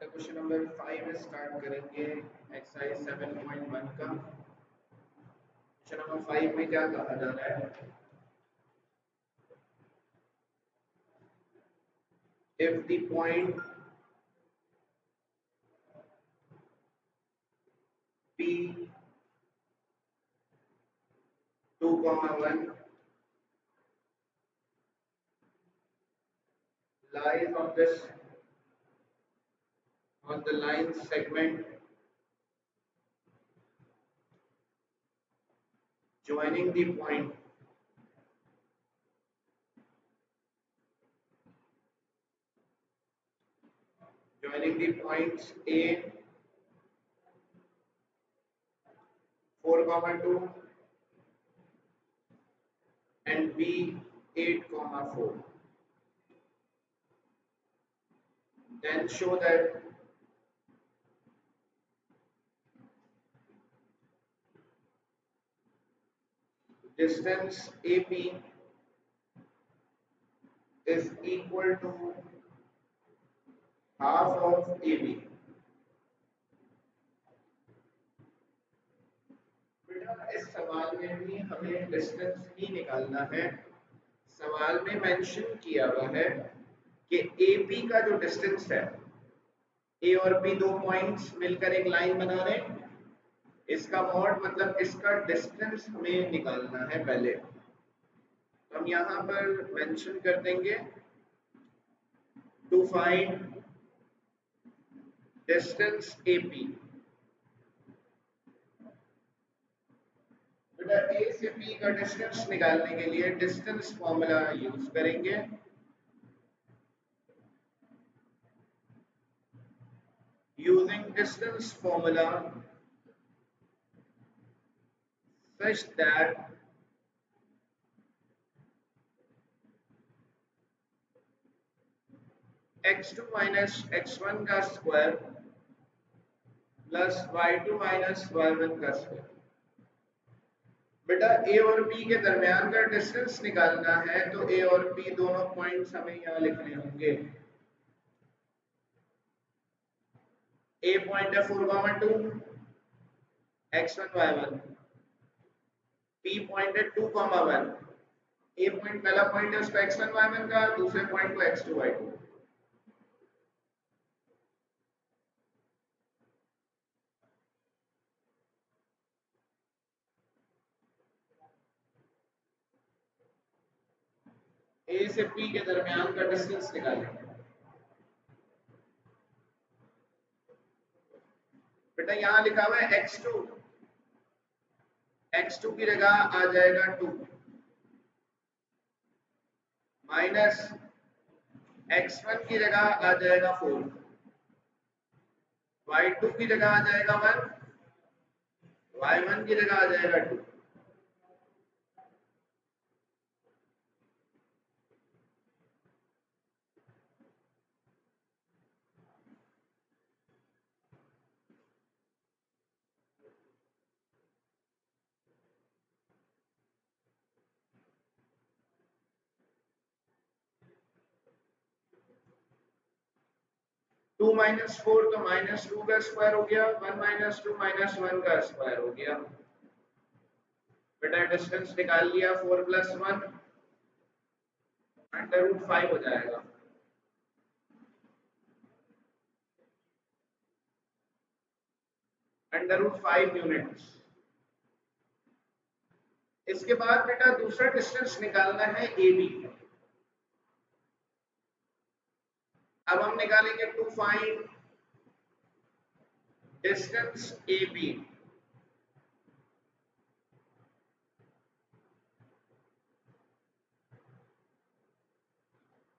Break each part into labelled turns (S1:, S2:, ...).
S1: Question number 5 start करेंगे exercise 7.1 का। Question number 5 में क्या कहा जा रहा है? If the point P 2,1 lies on the line segment joining the points A 4,2 and B 8,4. Then show that distance AP is equal to half of AB. बेटा इस सवाल में भी हमें डिस्टेंस ही निकालना है। सवाल में मेंशन किया हुआ है कि AP का जो डिस्टेंस है, A और B दो पॉइंट्स मिलकर एक लाइन बना रहे हैं, इसका मॉड मतलब इसका डिस्टेंस हमें निकालना है पहले। तो हम यहाँ पर मेंशन कर देंगे टू फाइंड डिस्टेंस AP। बेटा A से B का डिस्टेंस निकालने के लिए डिस्टेंस फॉर्मूला यूज करेंगे। Using distance formula such that x2 minus x1 का square plus y2 minus y1 का स्क्वायर। बेटा A और B के दरमियान का डिस्टेंस निकालना है तो A और B दोनों पॉइंट्स हमें यहाँ लिखने होंगे। A पॉइंट है 4,2 x1 y1, B पॉइंट है 2,1। A पॉइंट पहला पॉइंट है उसका x1 y1 का, दूसरे पॉइंट को x2 y2। A से B के दरमियान का डिस्टेंस निकालेंगे। बेटा यहाँ लिखा हुआ है x2, x2 की जगह आ जाएगा 2 माइनस x1 की जगह आ जाएगा 4, y2 की जगह आ जाएगा 1, y1 की जगह आ जाएगा 2। 2 माइनस 4 तो माइनस 2 का स्क्वायर हो गया, 1 माइनस 2 माइनस 1 का स्क्वायर हो गया। बेटा डिस्टेंस निकाल लिया, 4 प्लस 1 अंडर रूट 5 हो जाएगा। Under root 5 units. इसके बाद बेटा दूसरा डिस्टेंस निकालना है AB। अब हम निकालेंगे to find distance AB।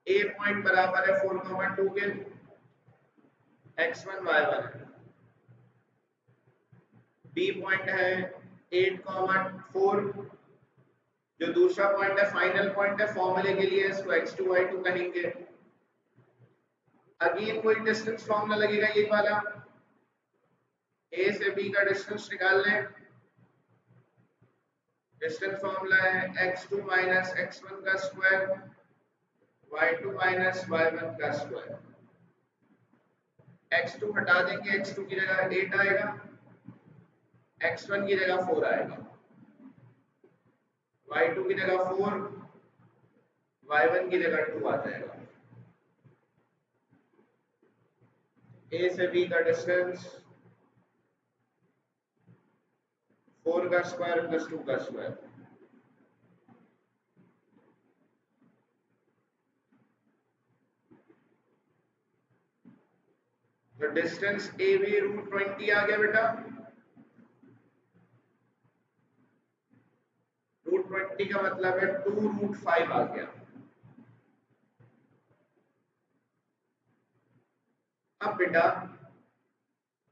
S1: A point बराबर है 4,2 के x1 y1, B पॉइंट है 8,4, जो दूसरा पॉइंट है फाइनल पॉइंट है, फॉर्मूले के लिए इसको x2 y2 कहेंगे। अगेन कोई डिस्टेंस फॉर्मूला लगेगा ये वाला, A से B का डिस्टेंस निकाल लें। डिस्टेंस फॉर्मूला है x2 माइनस x1 का स्क्वायर y2 माइनस y1 का स्क्वायर। x2 हटा देंगे, x2 की जगह 8 आएगा, x1 की जगह 4 आएगा, y2 की जगह 4, y1 की जगह 2 आ जाएगा। ए से बी का डिस्टेंस 4 का स्क्वायर प्लस 2 का स्क्वायर, तो डिस्टेंस ए बी √20 आ गया बेटा। √20 का मतलब है 2√5 आ गया। अब बेटा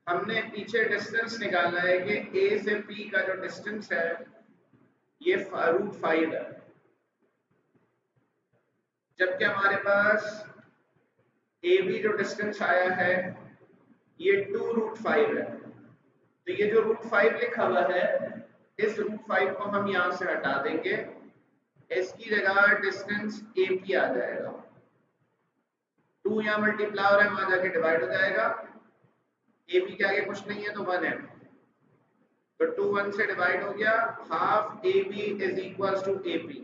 S1: हमने पीछे डिस्टेंस निकालना है कि ए से पी का जो डिस्टेंस है ये √5 है, जबकि हमारे पास ए बी जो डिस्टेंस आया है ये 2√5 है। तो ये जो √5 लिखा हुआ है, इस √5 को हम यहां से हटा देंगे, इसकी जगह डिस्टेंस ए पी आ जाएगा। 2 यहाँ मल्टीप्लाई है, वहां जाके डिवाइड हो जाएगा, ए पी के आगे कुछ नहीं है तो 1 है, तो 2 1 से डिवाइड हो गया, half A B is equal to A P.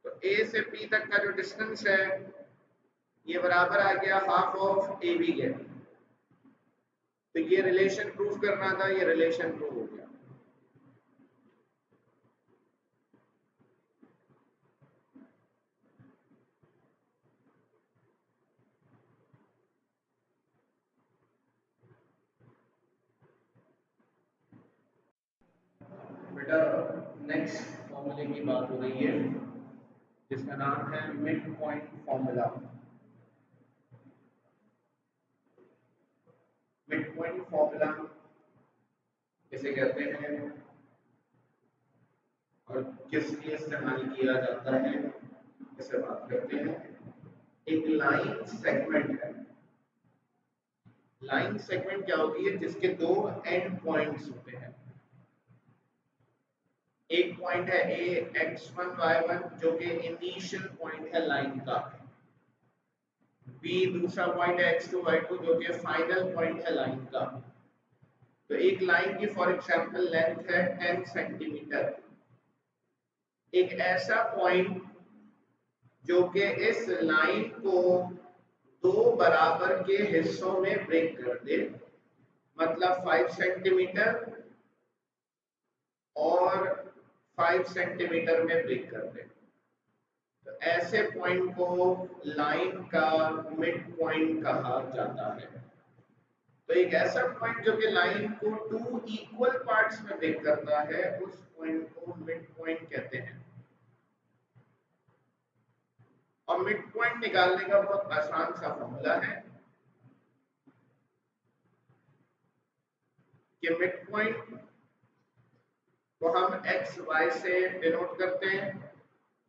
S1: तो ए से पी तक का जो डिस्टेंस है ये बराबर आ गया हाफ ऑफ ए बी के। तो ये रिलेशन प्रूव करना था, ये रिलेशन प्रूव हो गया। बेटा नेक्स्ट फॉर्मूले की बात हो रही है जिसका नाम है mid point formula. Mid point formula किसे कहते हैं और किस लिए इस्तेमाल किया जाता है, इसे बात करते हैं। एक लाइन सेगमेंट है। लाइन सेगमेंट क्या होती है, जिसके दो एंड पॉइंट्स होते हैं। एक पॉइंट है ए x1 y1 जो कि इनिशियल पॉइंट है लाइन का, बी दूसरा पॉइंट है x2 y2 जो कि फाइनल पॉइंट है लाइन का। तो एक लाइन की फॉर एग्जांपल लेंथ है 10 सेंटीमीटर। एक ऐसा पॉइंट जो कि इस लाइन को दो बराबर के हिस्सों में ब्रेक कर दे, मतलब 5 सेंटीमीटर और 5 सेंटीमीटर में ब्रेक कर दे, तो ऐसे पॉइंट को लाइन का मिड पॉइंट कहा जाता है। तो एक ऐसा पॉइंट जो कि लाइन को 2 इक्वल पार्ट्स में ब्रेक करता है, उस पॉइंट को मिड पॉइंट कहते हैं। और मिड पॉइंट निकालने का बहुत आसान सा फॉर्मूला है कि मिड पॉइंट को हम एक्स वाई से डिनोट करते हैं।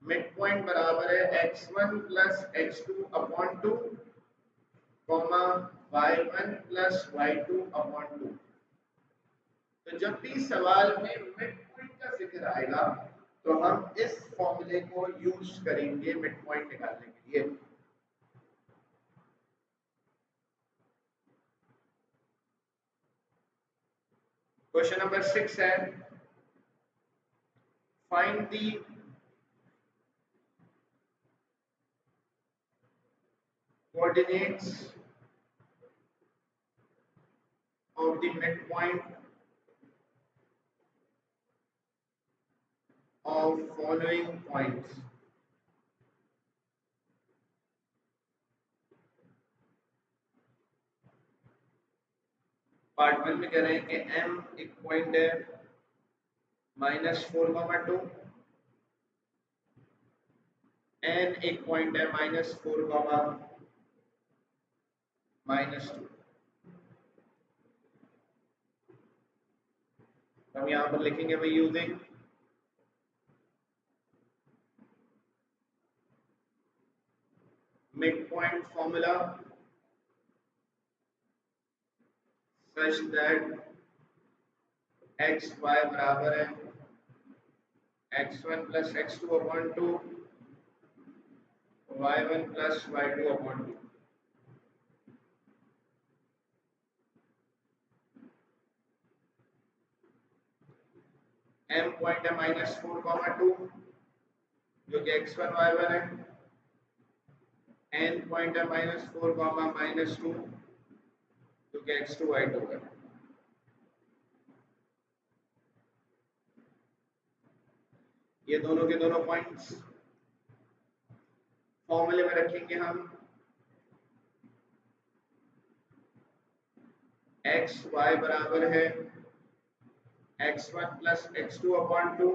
S1: मिड पॉइंट बराबर है x1 plus x2 upon 2 comma y1 plus y2 upon 2। तो जब भी सवाल में मिड पॉइंट का जिक्र आएगा तो हम इस फॉर्मूले को यूज करेंगे मिड पॉइंट निकालने के लिए। क्वेश्चन नंबर 6 है, find the coordinates of the midpoint of following points। Part 1 में कह रहे हैं कि m एक पॉइंट है -4,2, n एक पॉइंट है -4,-2। हम यहां पर लिखेंगे भाई using mid point formula such that X Y बराबर है x1 plus x2 upon 2 y1 plus y2 upon 2। m point है -4, 2 जो कि x1 y1 है। n पॉइंट है -4, -2 जो कि x2 y2 है। ये दोनों के दोनों पॉइंट्स फॉर्मूले में रखेंगे हम। एक्स वाई बराबर है x1 plus x2 upon 2,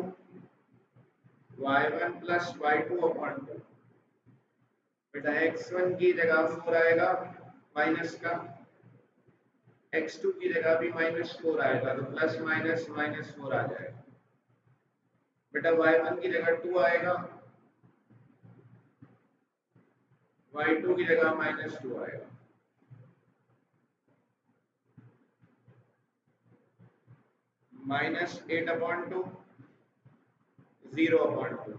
S1: y1 plus y2 upon 2। बेटा x1 की जगह 4 आएगा माइनस का, x2 की जगह भी -4 आएगा, तो प्लस माइनस -4 आ जाएगा। बेटा y1 की जगह 2 आएगा, y2 की जगह -2 आएगा। -8 upon 2, 0 upon 2।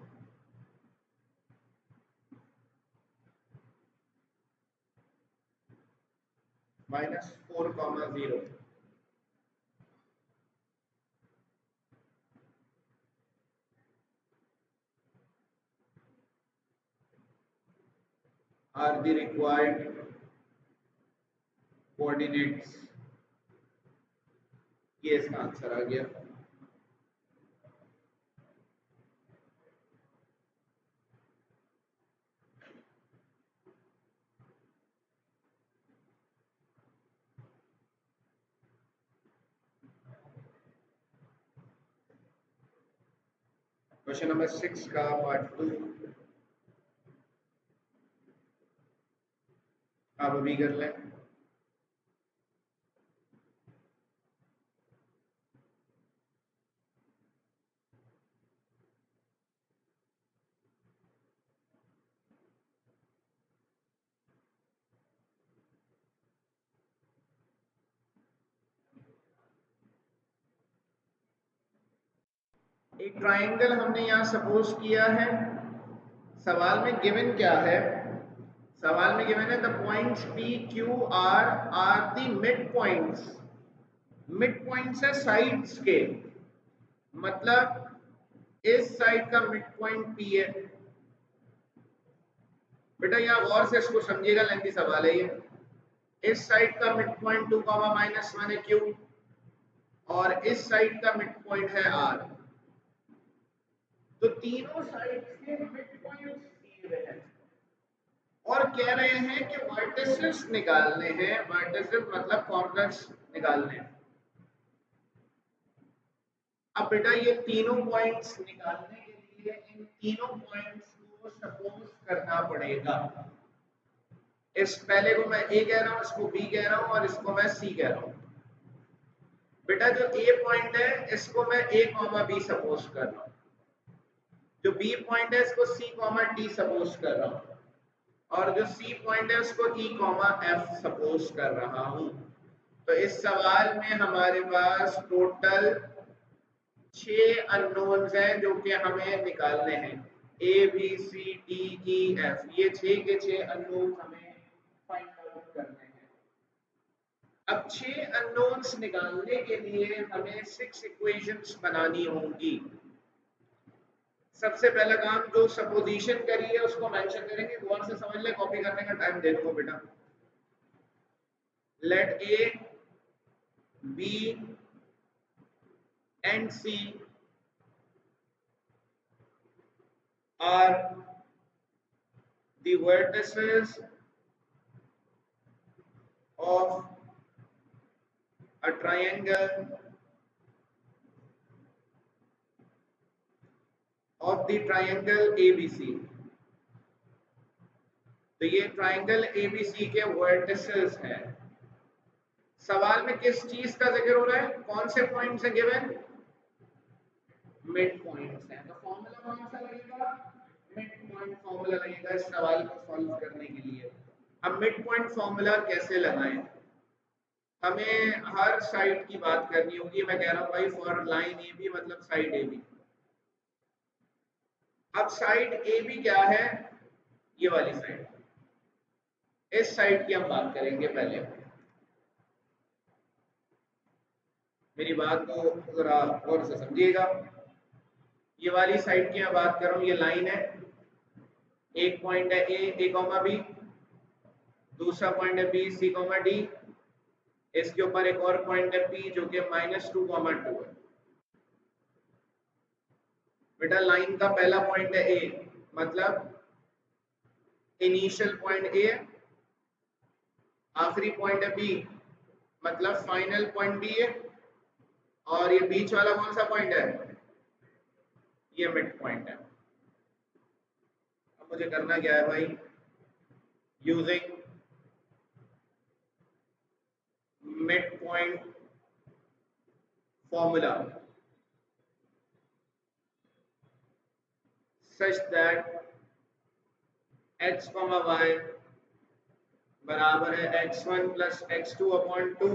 S1: -4, 0। are the required coordinates। ये इसका आंसर आ गया। क्वेश्चन नंबर 6 का पार्ट 2 आप अभी कर लें। एक ट्राइंगल हमने यहाँ सपोज किया है। सवाल में गिवन क्या है? सवाल में गिवन है the points P Q R the mid points. Mid points है साइड्स के, मतलब इस साइड का मिड पॉइंट पी है। बेटा यहाँ गौर से इसको समझिएगा, लेंथी सवाल है ये। इस साइड का मिड पॉइंट 2, -1 है क्यू, और इस साइड का मिड पॉइंट है आर। तो तीनों साइड्स के मिड पॉइंट्स दिए हुए हैं और कह रहे हैं कि वर्टिसेस निकालने हैं। वर्टिसेस मतलब कॉर्नर्स निकालने हैं। अब बेटा ये तीनों पॉइंट्स निकालने के लिए इन तीनों पॉइंट्स को सपोज करना पड़ेगा। इस पहले को मैं ए कह रहा हूं, इसको बी कह रहा हूं और इसको मैं सी कह रहा हूं। बेटा जो ए पॉइंट है इसको मैं ए कॉमा बी सपोज कर रहा हूं, जो बी पॉइंट है इसको सी कॉमा डी सपोज कर रहा हूं, और जो सी पॉइंट है उसको ई कॉमा एफ सपोज कर रहा हूं। तो इस सवाल में हमारे पास टोटल 6 अननोन्स हैं जो कि हमें निकालने हैं। A B C D E F, ये 6 के 6 अननोन हमें फाइंड आउट करने हैं। अब 6 अननोन्स निकालने के लिए हमें 6 इक्वेशंस बनानी होंगी। सबसे पहला काम जो सपोजिशन करी है उसको मेंशन करेंगे। गौर से समझ ले, कॉपी करने का टाइम दे दूंगा बेटा। Let A B and C are the vertices of a triangle of the triangle ABC। तो ये ट्राइंगल ABC के वर्टिसेस हैं। सवाल में किस चीज का जिक्र हो रहा है? कौन से पॉइंट्स हैं गिवन? मिड पॉइंट्स हैं। तो फॉर्मूला कौन सा लगेगा? मिड पॉइंट फॉर्मूला लगेगा इस सवाल को सॉल्व करने के लिए। अब मिड पॉइंट फॉर्मूला कैसे लगाएं? हमें हर साइड की बात करनी होगी। मैं कह रहा हूं भाई फॉर लाइन ए बी मतलब साइड ए बी। अब साइड ए बी क्या है? ये वाली साइड, इस साइड की हम बात करेंगे पहले। मेरी बात को जरा गौर से समझिएगा। ये वाली साइड की मैं बात कर रहा हूँ, ये लाइन है, एक पॉइंट है ए कॉमा बी, दूसरा पॉइंट है बी सी कॉमा डी, इसके ऊपर एक और पॉइंट है पी जो कि -2,2 है। बेटा लाइन का पहला पॉइंट है ए, मतलब इनिशियल पॉइंट ए, आखिरी पॉइंट है बी, मतलब फाइनल पॉइंट बी है, और ये बीच वाला कौन सा पॉइंट है, ये मिड पॉइंट है। अब मुझे करना क्या है भाई, using mid point formula such that x, y बराबर है x1 plus x2 upon 2,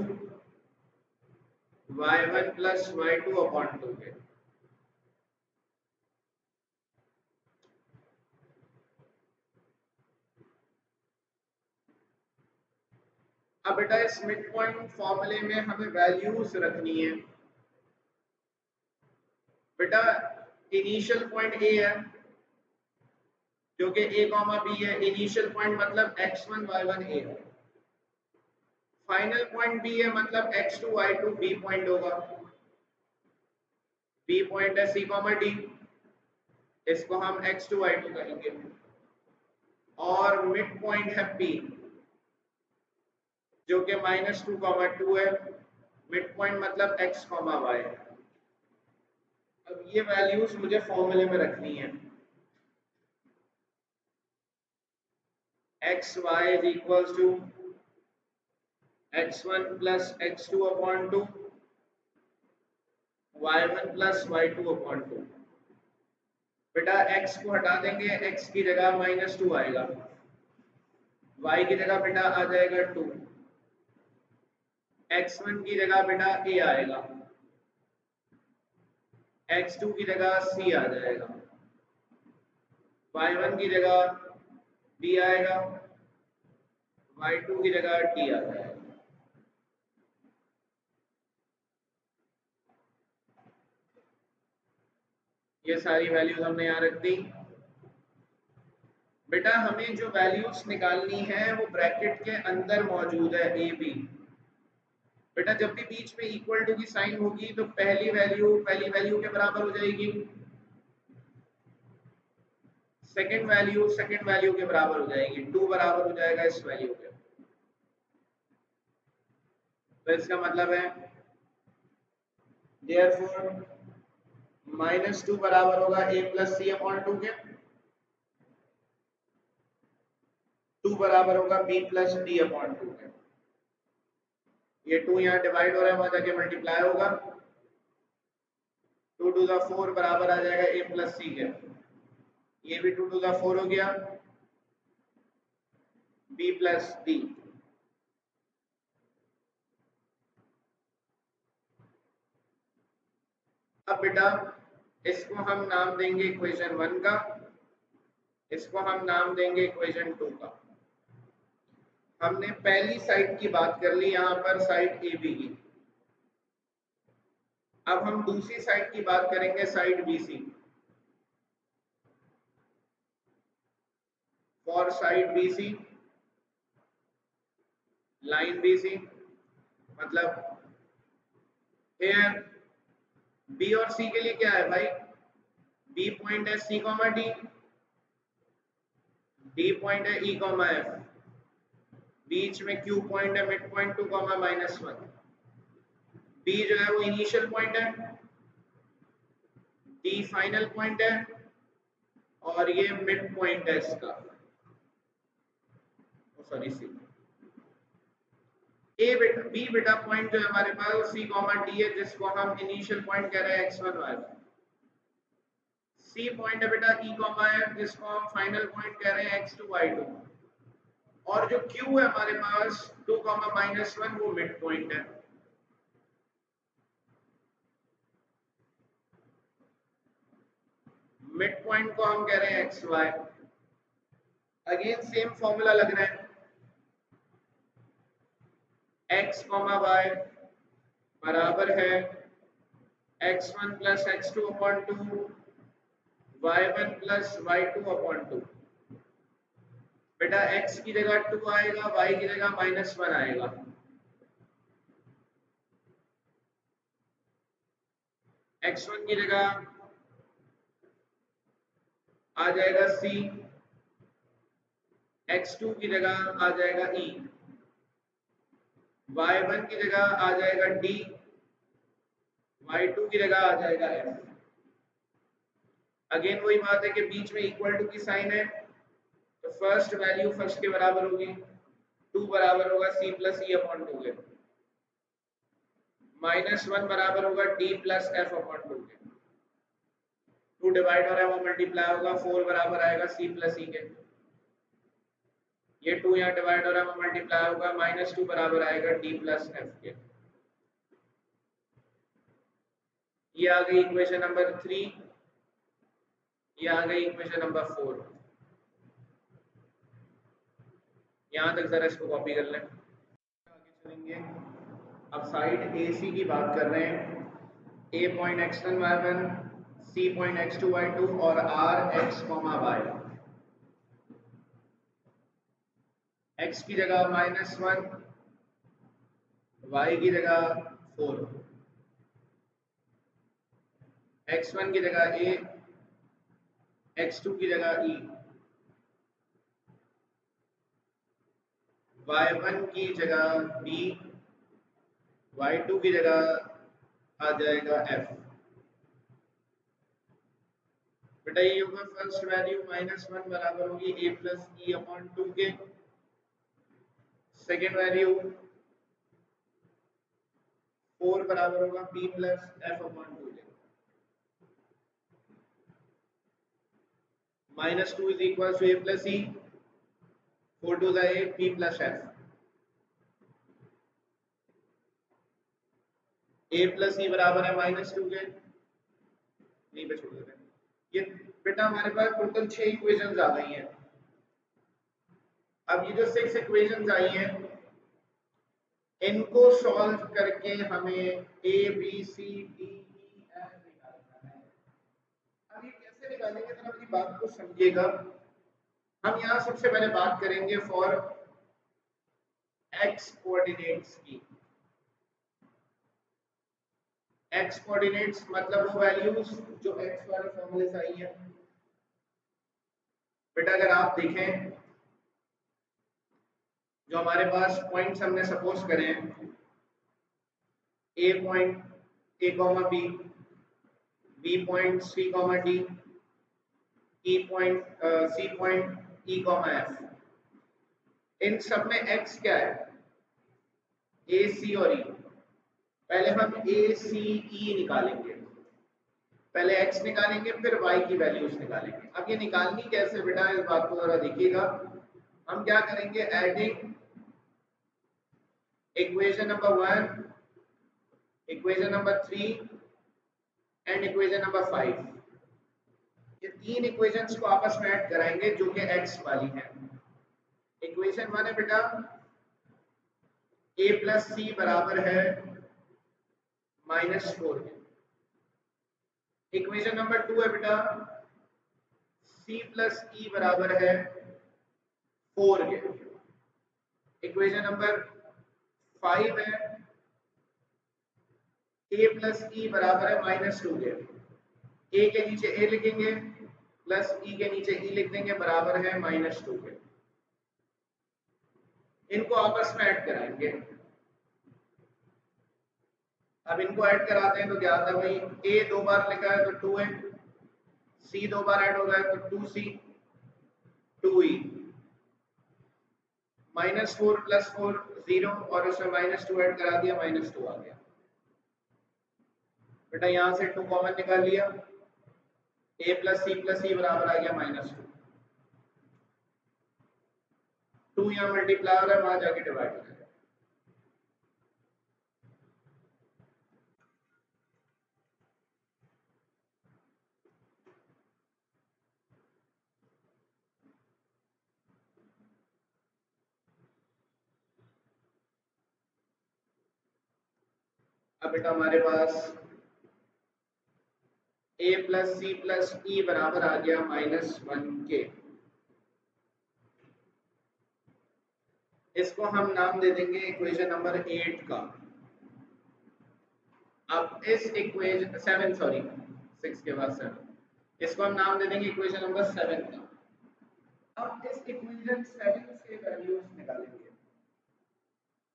S1: y1 plus y2 upon 2 के। अब बेटा इस मिड पॉइंट फॉर्मूले में हमें वैल्यूज रखनी है। बेटा इनिशियल पॉइंट ए है जो कि a कॉमा बी है, इनिशियल पॉइंट मतलब x1 y1 a है, फाइनल पॉइंट b है मतलब x2 y2 b पॉइंट होगा, b पॉइंट है c कॉमा d, इसको हम x2 y2 कहेंगे, और मिड पॉइंट है p जो कि -2,2 है, मिड पॉइंट मतलब x कॉमा y। अब ये वैल्यूज मुझे फॉर्मूले में रखनी है, X Y is equals to x1 plus x2 upon 2, y1 plus y2 upon 2। बेटा x को हटा देंगे, x की जगह -2 आएगा, y की जगह बेटा आ जाएगा 2, x1 की जगह बेटा a आएगा, x2 की जगह c आ जाएगा, y1 की जगह b आएगा, y2 की जगह t आ जाएगा। ये सारी वैल्यूज हमने यहाँ रख दी। बेटा हमें जो वैल्यूज निकालनी है वो ब्रैकेट के अंदर मौजूद है ए बी। बेटा जब भी बीच में इक्वल टू की साइन होगी तो पहली वैल्यू के बराबर हो जाएगी, सेकंड वैल्यू के बराबर हो जाएगी, 2 बराबर हो जाएगा इस वैल्यू के। तो इसका मतलब है देयरफॉर -2 बराबर होगा a प्लस सी अपॉन 2 के, 2 बराबर होगा b प्लस डी अपॉन 2 के। ये 2 यहाँ डिवाइड हो रहा है, वहां जाके मल्टीप्लाई होगा, 2 टू द 4 बराबर आ जाएगा a प्लस सी के, ये भी 2 टू द 4 हो गया, b प्लस डी। अब बेटा इसको हम नाम देंगे इक्वेशन 1 का, इसको हम नाम देंगे इक्वेशन 2 का। हमने पहली साइड की बात कर ली यहाँ पर, साइड ए बी की। अब हम दूसरी साइड की बात करेंगे, side B C. For side B C, line B C, मतलब हेयर बी और सी के लिए क्या है भाई, बी पॉइंट है C comma D, D point है ई कॉमा एफ, बीच में क्यू पॉइंट है मिड पॉइंट 2 कॉमा -1, बी जो है वो इनिशियल पॉइंट है, डी फाइनल पॉइंट है, और ये मिड पॉइंट है इसका, सॉरी सी। ए बेटा बी बेटा पॉइंट जो है हमारे पास सी कॉमा डी है, जिसको हम इनिशियल पॉइंट कह रहे हैं x1 y1। सी पॉइंट है बेटा ई कॉमा एफ, जिसको हम फाइनल पॉइंट कह रहे हैं x2 y2। और जो Q है हमारे पास 2 -1, वो मिड पॉइंट है। मिड पॉइंट को हम कह रहे हैं xy। अगेन सेम फॉर्मूला लग रहा है, x कॉमा y बराबर है x1 plus x2 upon 2 y1 plus y2 upon 2। बेटा x की जगह 2 आएगा, y की जगह -1 आएगा। x1 की जगह आ जाएगा c, x2 की जगह आ जाएगा e, y1 की जगह आ जाएगा d, y2 की जगह आ जाएगा f। अगेन वही बात है कि बीच में इक्वल टू की साइन है, तो फर्स्ट वैल्यू फर्स्ट के बराबर होगी, 2 बराबर होगा c प्लस e अपॉन 2 के, -1 बराबर होगा d प्लस f अपॉन 2 के। 2 डिवाइड हो रहा है वो मल्टीप्लाई होगा, 4 बराबर आएगा c प्लस e के। ये 2 यहाँ डिवाइड हो रहा है वो मल्टीप्लाई होगा, -2 बराबर आएगा d प्लस f के। ये आ गई इक्वेशन नंबर 3, ये आ गई इक्वेशन नंबर 4। यहाँ तक जरा इसको कॉपी कर लें। आगे चलेंगे, अब साइड AC की बात कर रहे हैं। A point x1 y1, C point x2 y2 और R x, y। x की जगह -1, y की जगह 4, x1 की जगह A, x2 की जगह E, y1 की जगह B, y2 की जगह आ जाएगा F। बेटा ये होगा फर्स्ट वैल्यू -1 बराबर होगी a प्लस e अपॉन 2 के, सेकेंड वैल्यू 4 बराबर होगा b प्लस f अपॉन 2 के, -2 is equal to a plus e, 4 to the 8, b plus f। a plus e बराबर है -2 के, नहीं पे छोड़ देते हैं। ये बेटा हमारे पास टोटल 6 इक्वेशंस आ गई हैं। अब ये जो 6 इक्वेशंस आई हैं, इनको सॉल्व करके हमें a b c d e f निकालना है। अब ये कैसे निकालेंगे, जरा मेरी बात को समझिएगा। हम यहाँ सबसे पहले बात करेंगे फॉर x कोऑर्डिनेट्स की। x कोऑर्डिनेट्स मतलब वो वैल्यूज जो x वाले फॉर्मूले से आई हैं। बेटा अगर आप देखें, जो हमारे पास पॉइंट्स हमने सपोज करें, a point a comma b, b point c comma d, e point c point e comma f। इन सब में x क्या है, a c और e। पहले हम a c e निकालेंगे, पहले x निकालेंगे फिर y की वैल्यूज निकालेंगे। अब ये निकालनी कैसे बेटा, इस बात को जरा देखिएगा। हम क्या करेंगे, adding equation number 1, equation number 3 and equation number 5। ये तीन इक्वेशंस को आपस में ऐड कराएंगे जो कि x वाली है। इक्वेशन 1 है बेटा a प्लस सी बराबर है -4 के। इक्वेशन नंबर 2 है बेटा c प्लस e बराबर है 4 के। इक्वेशन नंबर 5 है a प्लस e बराबर है -2 के। a के नीचे a लिखेंगे प्लस e के नीचे e लिख देंगे, बराबर है -2 के। इनको आपस में ऐड कराएंगे। अब इनको ऐड कराते हैं तो क्या आता है भाई, a 2 बार लिखा है तो 2a, c 2 बार ऐड हो रहा है तो 2c, 2e, -4 प्लस 4 0 और उसमें -2 ऐड करा दिया, -2 आ गया। बेटा यहां से 2 कॉमन निकाल लिया, a प्लस सी प्लस ई बराबर आ गया -2। 2 यहाँ मल्टीप्लाई हो रहा है, वहां जाके डिवाइड हो जाएगा। अब बेटा हमारे पास a प्लस सी प्लस ई बराबर आ गया -1 के। इसको हम नाम दे देंगे इक्वेशन नंबर 8 का। अब इस इक्वेशन 7 सॉरी 6 के बाद 7, इसको हम नाम दे देंगे इक्वेशन नंबर 7 का। अब इस इक्वेशन 7 से वैल्यूज निकालेंगे।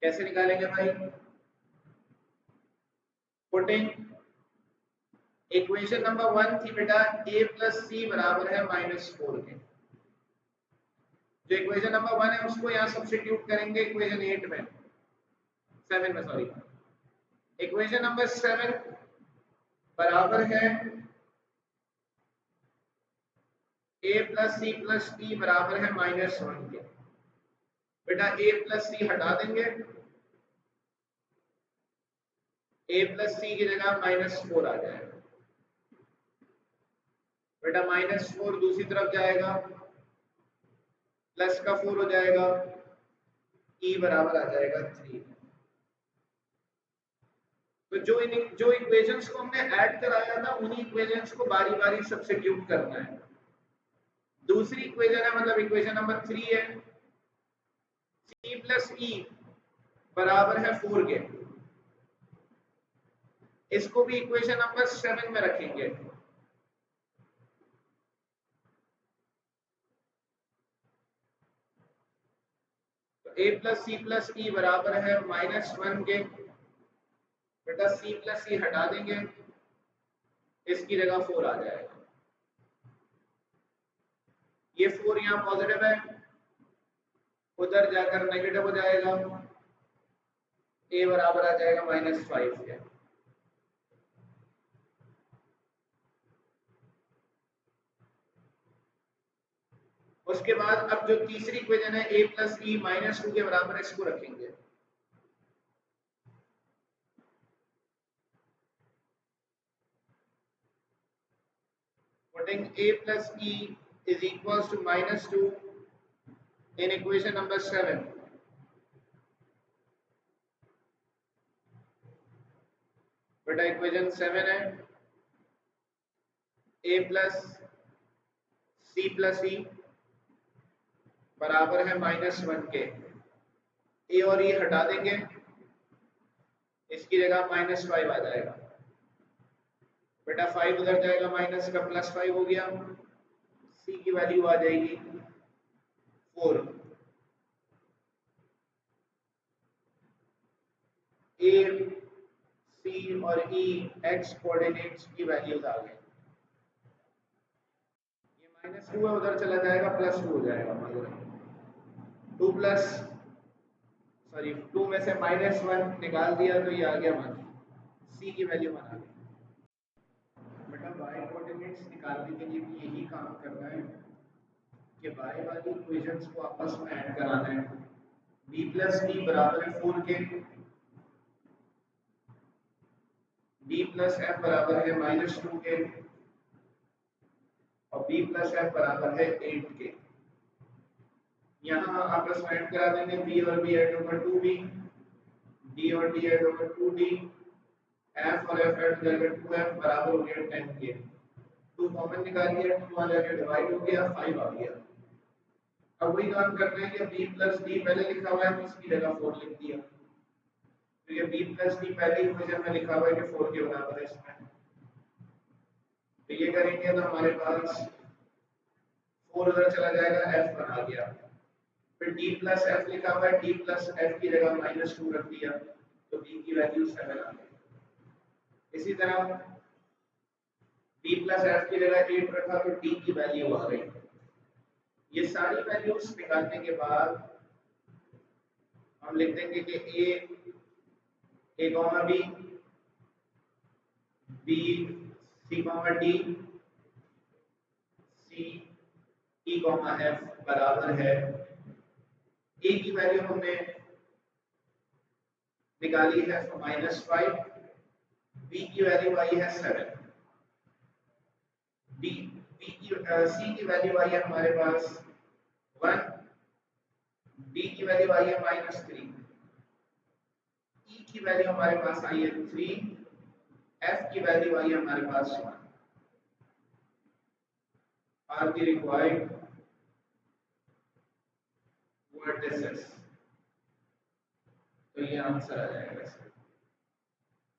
S1: कैसे निकालेंगे भाई? पुटिंग इक्वेशन नंबर 1 थी बेटा a प्लस सी बराबर है -4 के। जो इक्वेशन नंबर 1 है उसको यहाँ सब्स्टिट्यूट करेंगे इक्वेशन 8 में, 7 में सॉरी। इक्वेशन नंबर 7 बराबर है a प्लस सी प्लस ई बराबर है -1 के। बेटा a प्लस सी हटा देंगे, a प्लस सी की जगह -4 आ जाएगा। बेटा -4 दूसरी तरफ जाएगा, प्लस का 4 हो जाएगा, e बराबर आ जाएगा 3। तो जो इक्वेशंस को हमने ऐड कराया था उन्हीं इक्वेशंस को बारी बारी सब्स्टिट्यूट करना है। दूसरी इक्वेशन है मतलब इक्वेशन नंबर 3 है c प्लस ई बराबर है 4 के। इसको भी इक्वेशन नंबर 7 में रखेंगे। तो a प्लस सी प्लस ई बराबर है -1 के। बेटा c प्लस सी हटा देंगे, इसकी जगह 4 आ जाएगा। ये 4 यहाँ पॉजिटिव है, उधर जाकर नेगेटिव हो जाएगा, a बराबर आ जाएगा -5 के। उसके बाद अब जो तीसरी इक्वेशन है a प्लस ई -2 के बराबर, इसको रखेंगे। Putting a plus e is equals to -2 in equation number 7. बेटा इक्वेशन 7 है a प्लस सी प्लस ई बराबर है -1 के। a और e हटा देंगे, इसकी जगह -5 आ जाएगा। बेटा 5 उधर जाएगा, माइनस का +5 हो गया, c की वैल्यू आ जाएगी 4। a c और e x कोऑर्डिनेट्स की वैल्यूज आ गई। ये -2 है, उधर चला जाएगा, +2 हो जाएगा। मतलब 2 प्लस सॉरी 2 में से -1 निकाल दिया तो ये आ गया 1, c की वैल्यू 1 आ गई। बेटा y कोऑर्डिनेट्स निकालने के लिए भी यही काम करना है कि y वाली इक्वेशंस को आपस में ऐड कराना है। b प्लस d बराबर है 4 के, b प्लस f बराबर है -2 के, और b प्लस f बराबर है 8 के। यहाँ आपस में ऐड करा देंगे, b और b ऐड होगा 2b, d और d ऐड होगा 2d, f और f ऐड हो जाएगा 2f, बराबर हो गया 10 के। 2 कॉमन निकालिए, 2 आ जाके डिवाइड हो गया, 5 आ गया। अब वही काम कर रहे हैं कि b प्लस d पहले लिखा हुआ है तो इसकी जगह 4 लिख दिया। तो ये b प्लस d पहले इक्वेशन में लिखा हुआ है कि 4 के बराबर है इसमें। तो ये करेंगे तो हमारे पास 4 उधर चला जाएगा, f बना गया। फिर d प्लस f लिखा हुआ है, d प्लस f की जगह -2 रख दिया, तो d की वैल्यू 7 आ गई। इसी तरह d प्लस f की जगह 8 रखा तो d की वैल्यू आ गई। ये सारी वैल्यूज निकालने के बाद हम लिख देंगे कि a comma b, b c comma d, c e comma f बराबर है। a की वैल्यू हमने निकाली है -5, b की वैल्यू आई है 7, c की वैल्यू आई है हमारे पास 1, d की वैल्यू आई है -3, e की वैल्यू हमारे पास आई है 3, f की वैल्यू आई है हमारे पास 1। आर दी रिक्वायर्ड वर्टिसेस, तो ये आंसर आ जाएगा इसका।